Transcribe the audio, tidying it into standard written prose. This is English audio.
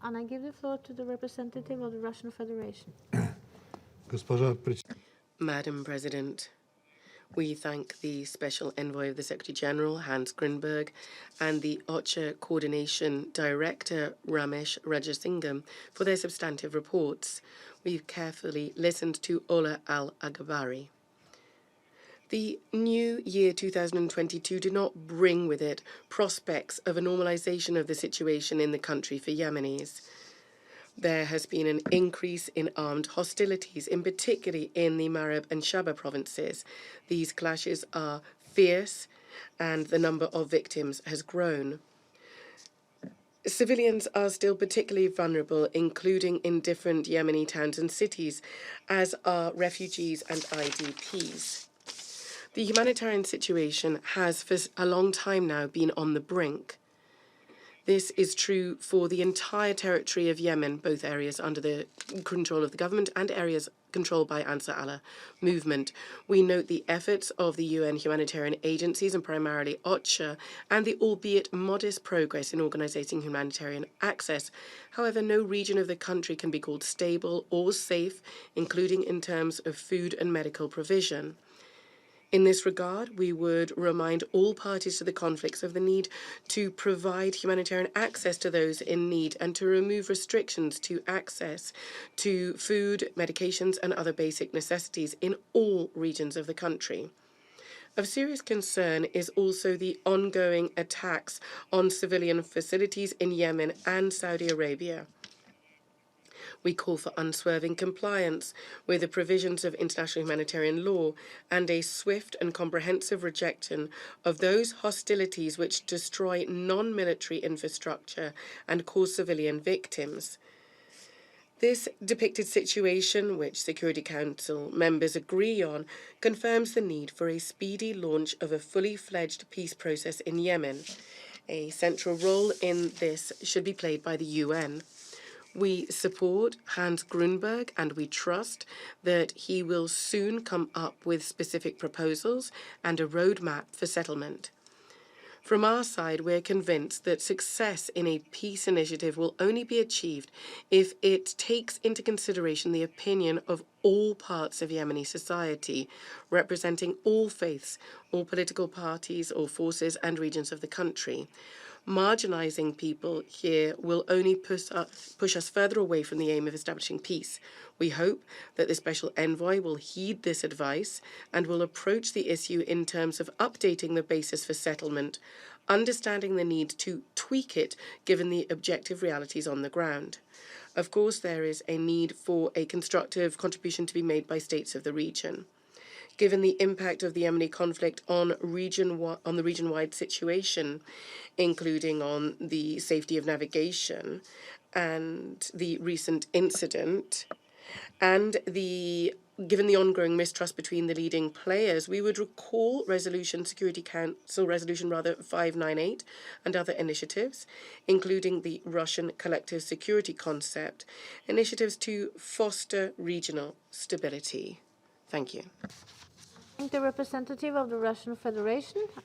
And I give the floor to the representative of the Russian Federation. Madam President, we thank the Special Envoy of the Secretary General, Hans Grünberg, and the OCHA Coordination Director, Ramesh Rajasingam, for their substantive reports. We've carefully listened to Ola Al-Aghabari. The new year 2022 did not bring with it prospects of a normalization of the situation in the country for Yemenis. There has been an increase in armed hostilities, in particular in the Marib and Shaba provinces. These clashes are fierce and the number of victims has grown. Civilians are still particularly vulnerable, including in different Yemeni towns and cities, as are refugees and IDPs. The humanitarian situation has for a long time now been on the brink. This is true for the entire territory of Yemen, both areas under the control of the government and areas controlled by Ansar Allah movement. We note the efforts of the UN humanitarian agencies and primarily OCHA and the albeit modest progress in organising humanitarian access. However, no region of the country can be called stable or safe, including in terms of food and medical provision. In this regard, we would remind all parties to the conflicts of the need to provide humanitarian access to those in need and to remove restrictions to access to food, medications and other basic necessities in all regions of the country. Of serious concern is also the ongoing attacks on civilian facilities in Yemen and Saudi Arabia. We call for unswerving compliance with the provisions of international humanitarian law and a swift and comprehensive rejection of those hostilities which destroy non-military infrastructure and cause civilian victims. This depicted situation, which Security Council members agree on, confirms the need for a speedy launch of a fully fledged peace process in Yemen. A central role in this should be played by the UN. We support Hans Grünberg and we trust that he will soon come up with specific proposals and a roadmap for settlement. From our side, we're convinced that success in a peace initiative will only be achieved if it takes into consideration the opinion of all parts of Yemeni society, representing all faiths, all political parties or forces and regions of the country. Marginalizing people here will only push us further away from the aim of establishing peace. We hope that the Special Envoy will heed this advice and will approach the issue in terms of updating the basis for settlement, understanding the need to tweak it given the objective realities on the ground. Of course, there is a need for a constructive contribution to be made by states of the region. Given the impact of the Yemeni conflict on the region-wide situation, including on the safety of navigation and the recent incident, and given the ongoing mistrust between the leading players, we would recall Security Council Resolution 598 and other initiatives, including the Russian collective security concept, initiatives to foster regional stability. Thank you. The representative of the Russian Federation.